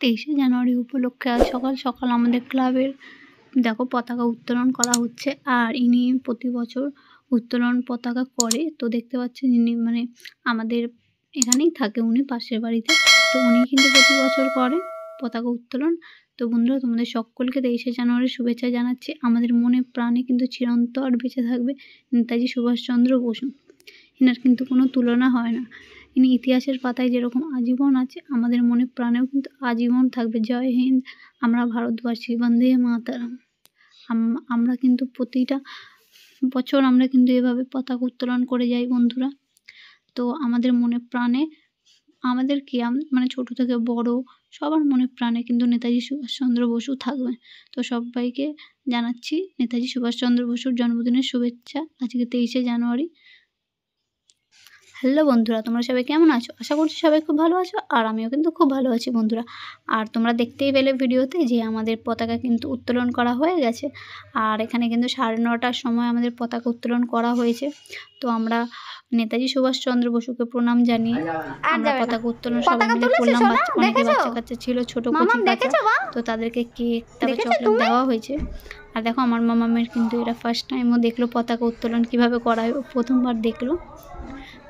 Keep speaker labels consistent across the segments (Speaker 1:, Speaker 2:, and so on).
Speaker 1: 23শে জানুয়ারি উপলক্ষে আজ সকাল সকাল আমাদের ক্লাবের দেখো পতাকা উত্তোলন করা হচ্ছে। আর ইনি প্রতি বছর উত্তোলন পতাকা করে, তো দেখতে পাচ্ছেন ইনি মানে আমাদের এখানেই থাকে, উনি পাশের বাড়িতে, তো উনি কিন্তু প্রতি বছর করে পতাকা উত্তোলন। তো বন্ধুরা, তোমাদের সকলকে 23শে জানুয়ারির শুভেচ্ছা জানাচ্ছি। আমাদের মনে প্রাণে কিন্তু চিরন্তর বেঁচে থাকবে নেতাজি সুভাষচন্দ্র বসু। এনার কিন্তু কোনো তুলনা হয় না। ইনি ইতিহাসের পাতায় যেরকম আজীবন আছে, আমাদের মনে প্রাণেও কিন্তু আজীবন থাকবে। জয় হিন্দ, আমরা ভারতবাসী, বন্দে মাতরম। আমরা কিন্তু প্রতিটা বছর আমরা কিন্তু এভাবে পতাকা উত্তোলন করে যাই বন্ধুরা। তো আমাদের মনে প্রাণে আমাদের কি মানে ছোট থেকে বড় সবার মনে প্রাণে কিন্তু নেতাজি সুভাষচন্দ্র বসু থাকবে। তো সবাইকে জানাচ্ছি নেতাজি সুভাষচন্দ্র বসুর জন্মদিনের শুভেচ্ছা আজকে 23শে জানুয়ারি। হ্যালো বন্ধুরা, তোমরা সবাই কেমন আছো? আশা করছি সবাই খুব ভালো আছো, আর আমিও কিন্তু খুব ভালো আছি বন্ধুরা। আর তোমরা দেখতেই পেলে ভিডিওতে যে আমাদের পতাকা কিন্তু উত্তোলন করা হয়ে গেছে। আর এখানে কিন্তু 9:30টার সময় আমাদের পতাকা উত্তোলন করা হয়েছে। তো আমরা নেতাজি সুভাষচন্দ্র বসুকে প্রণাম জানিয়ে আমরা পতাকা উত্তোলন সবাই মিলে করলাম। অনেকে বাচ্চা কাচ্চা ছিল, ছোটো কচি বাচ্চা, তো তাদেরকে কেক তারপর চকলেট দেওয়া হয়েছে। আর দেখো আমার মামামের কিন্তু এটা ফার্স্ট টাইমও দেখলো পতাকা উত্তোলন কীভাবে করা হয়, প্রথমবার দেখলো।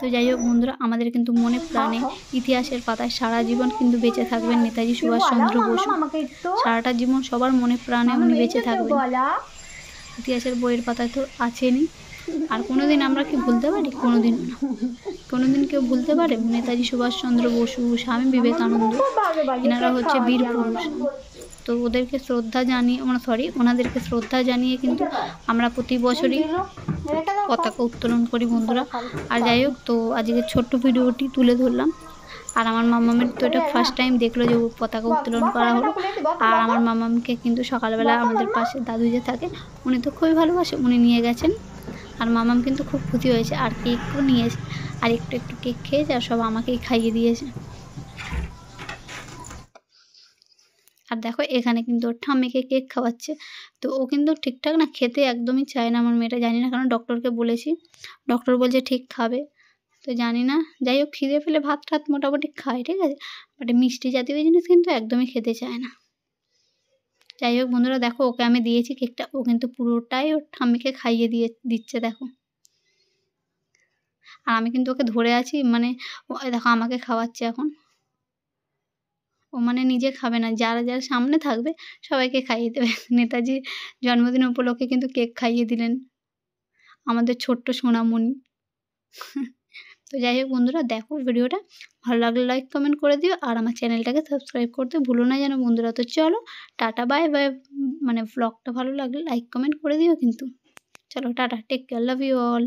Speaker 1: তো যাই হোক বন্ধুরা, আমাদের কিন্তু মনে প্রাণে ইতিহাসের পাতায় সারা জীবন কিন্তু বেঁচে থাকবেন নেতাজি সুভাষচন্দ্র বসু। সারাটা জীবন সবার মনে প্রাণে উনি বেঁচে থাকবেন। ইতিহাসের বইয়ের পাতায় তো আছেনই। আর কোনোদিন আমরা কি ভুলতে পারি? কোনোদিন না। কোনোদিন কেউ ভুলতে পারে? নেতাজি সুভাষচন্দ্র বসু, স্বামী বিবেকানন্দ, এনারা হচ্ছে বীর পুরুষ। তো ওদেরকে শ্রদ্ধা জানিয়ে ওনাদেরকে শ্রদ্ধা জানিয়ে কিন্তু আমরা প্রতি বছরই পতাকা উত্তোলন করি বন্ধুরা। আর যাই হোক, তো আজকে ছোট্ট ভিডিওটি তুলে ধরলাম। আর আমার মামামের তো এটা ফার্স্ট টাইম দেখলো যে পতাকা উত্তোলন করা হলো। আর আমার মামামকে কিন্তু সকালবেলা আমাদের পাশে দাদু যে থাকে, উনি তো খুবই ভালোবাসে, উনি নিয়ে গেছেন। আর মামাম কিন্তু খুব খুশি হয়েছে, আর কেকও নিয়েছে, আর একটু একটু কেক খেয়েছে, আর সব আমাকেই খাইয়ে দিয়েছে। আর দেখো এখানে কিন্তু ওর ঠাম্মিকে কেক খাওয়াচ্ছে। তো ও কিন্তু ঠিকঠাক না খেতে একদমই চায় না আমার মেয়েটা, জানি না, কারণ ডক্টরকে বলেছি, ডক্টর বলছে ঠিক খাবে। তো জানি না, যাই হোক খিদে পেলে ভাত টাত মোটামুটি খায়, ঠিক আছে, বাট মিষ্টি জাতীয় জিনিস কিন্তু একদমই খেতে চায় না। যাই হোক বন্ধুরা, দেখো ওকে আমি দিয়েছি কেকটা, ও কিন্তু পুরোটাই ওর ঠাম্মিকে খাইয়ে দিচ্ছে দেখো। আর আমি কিন্তু ওকে ধরে আছি, মানে দেখো আমাকে খাওয়াচ্ছে এখন। ও মানে নিজে খাবে না, যারা যারা সামনে থাকবে সবাইকে খাইয়ে দেবে। নেতাজির জন্মদিন উপলক্ষে কিন্তু কেক খাইয়ে দিলেন আমাদের ছোট্ট সোনামণি। তো যাই হোক বন্ধুরা, দেখো ভিডিওটা ভালো লাগলে লাইক কমেন্ট করে দিও, আর আমার চ্যানেলটাকে সাবস্ক্রাইব করতে ভুলো না যেন বন্ধুরা। তো চলো টাটা বাই বাই। মানে ব্লগটা ভালো লাগলে লাইক কমেন্ট করে দিও কিন্তু। চলো tata, take care, love you all.